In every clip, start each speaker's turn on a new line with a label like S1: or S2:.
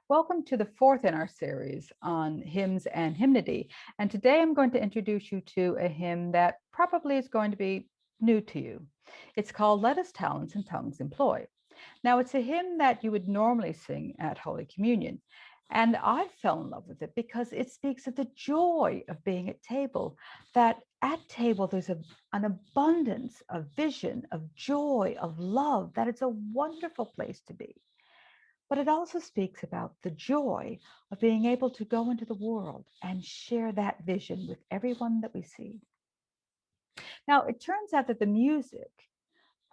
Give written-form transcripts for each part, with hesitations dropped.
S1: Welcome to the fourth in our series on hymns and hymnody. And today I'm going to introduce you to a hymn that probably is going to be new to you. It's called Let Us Talents and Tongues Employ. Now, it's a hymn that you would normally sing at Holy Communion. And I fell in love with it because it speaks of the joy of being at table, that at table there's an abundance of vision, of joy, of love, that it's a wonderful place to be. But it also speaks about the joy of being able to go into the world and share that vision with everyone that we see. Now, it turns out that the music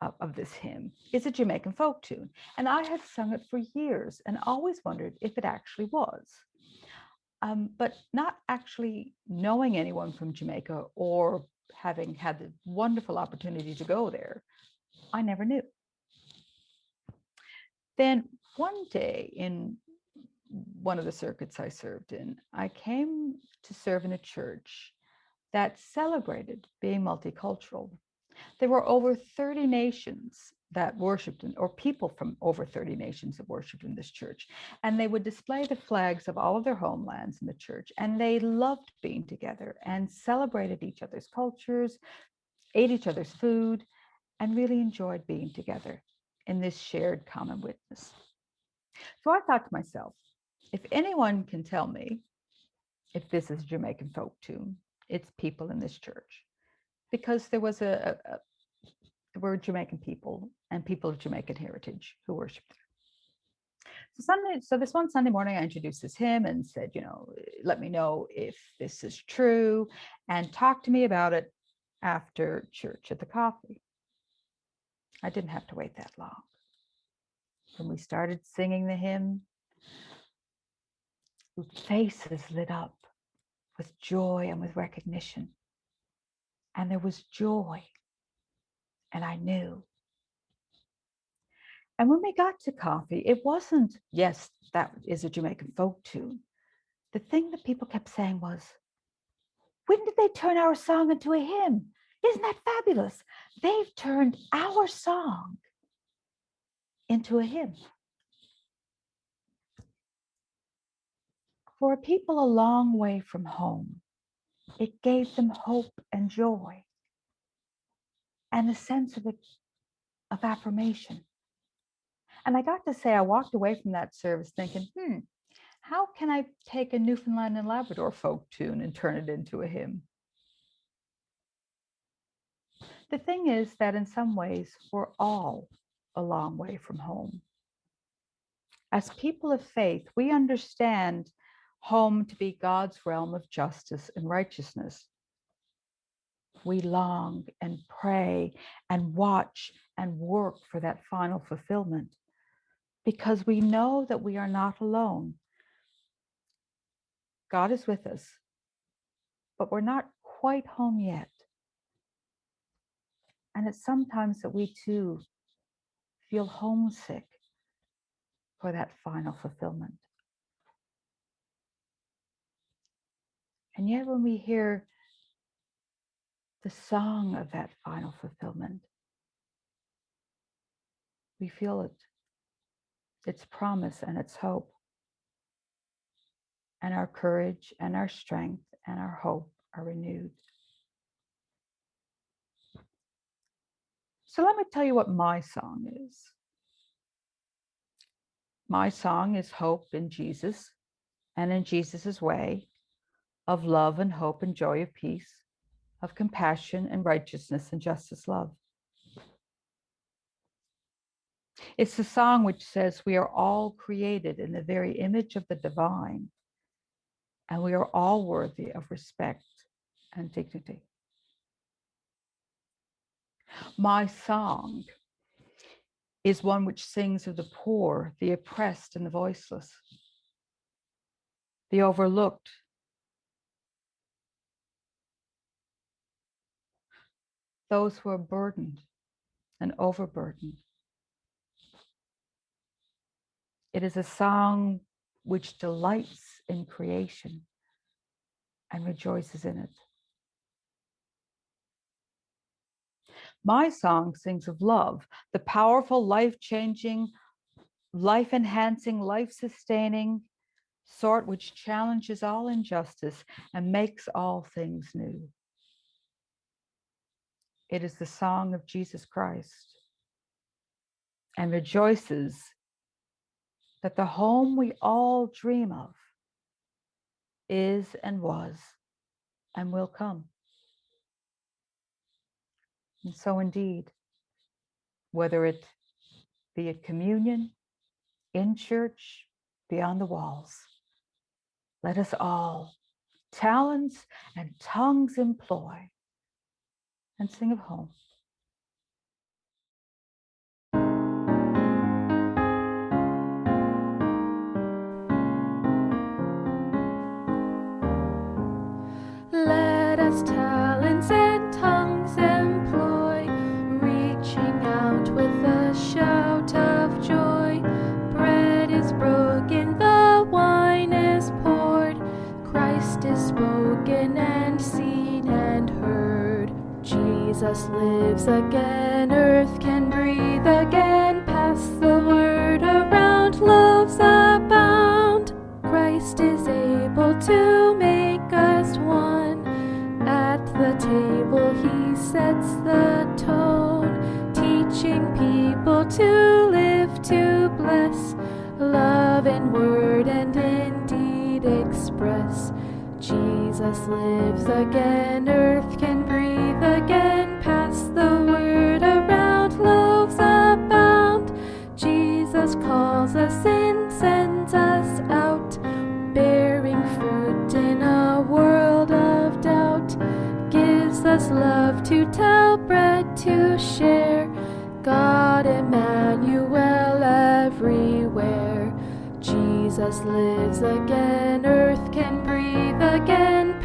S1: of this hymn is a Jamaican folk tune, and I had sung it for years and always wondered if it actually was. But not actually knowing anyone from Jamaica or having had the wonderful opportunity to go there, I never knew. Then one day in one of the circuits I served in, I came to serve in a church that celebrated being multicultural. There were over 30 nations that worshiped in, or people from over 30 nations that worshiped in this church. And they would display the flags of all of their homelands in the church. And they loved being together and celebrated each other's cultures, ate each other's food, and really enjoyed being together in this shared common witness. So I thought to myself, if anyone can tell me if this is a Jamaican folk tune, it's people in this church. Because there were Jamaican people and people of Jamaican heritage who worshiped there. So this one Sunday morning, I introduced this hymn and said, let me know if this is true and talk to me about it after church at the coffee. I didn't have to wait that long. When we started singing the hymn, faces lit up with joy and with recognition. And there was joy, and I knew. And when we got to coffee, it wasn't, yes, that is a Jamaican folk tune. The thing that people kept saying was, when did they turn our song into a hymn? Isn't that fabulous? They've turned our song into a hymn. For a people a long way from home, it gave them hope and joy and a sense of affirmation. And I got to say, I walked away from that service thinking, how can I take a Newfoundland and Labrador folk tune and turn it into a hymn? The thing is that in some ways, we're all a long way from home. As people of faith, we understand home to be God's realm of justice and righteousness. We long and pray and watch and work for that final fulfillment because we know that we are not alone. God is with us, but we're not quite home yet. And it's sometimes that we too feel homesick for that final fulfillment. And yet when we hear the song of that final fulfillment, we feel it, its promise and its hope. And our courage and our strength and our hope are renewed. So let me tell you what my song is. My song is hope in Jesus and in Jesus's way of love and hope and joy of peace, of compassion and righteousness and justice love. It's the song which says we are all created in the very image of the divine, and we are all worthy of respect and dignity. My song is one which sings of the poor, the oppressed, and the voiceless, the overlooked, those who are burdened and overburdened. It is a song which delights in creation and rejoices in it. My song sings of love, the powerful, life-changing life-enhancing, life-sustaining sort which challenges all injustice and makes all things new. It is the song of Jesus Christ and rejoices that the home we all dream of is and was and will come. And so indeed, whether it be at communion, in church, beyond the walls, let us all talents and tongues employ and sing of home.
S2: Let us talents and tongues employ, reaching out with a shout of joy. Bread is broken, the wine is poured, Christ is spoken and seen and heard. Jesus lives again, earth can breathe again, pass the word around, loaves abound. Christ is able to make us one. At the table he sets the tone, teaching people to live, to bless, love in word and in deed express. Jesus lives again, earth can breathe again, pass the word around, loaves abound. Jesus calls us in, sends us out, bearing fruit in a world of doubt, gives us love to tell, bread to share, God Immanuel everywhere. Jesus lives again, earth can breathe again,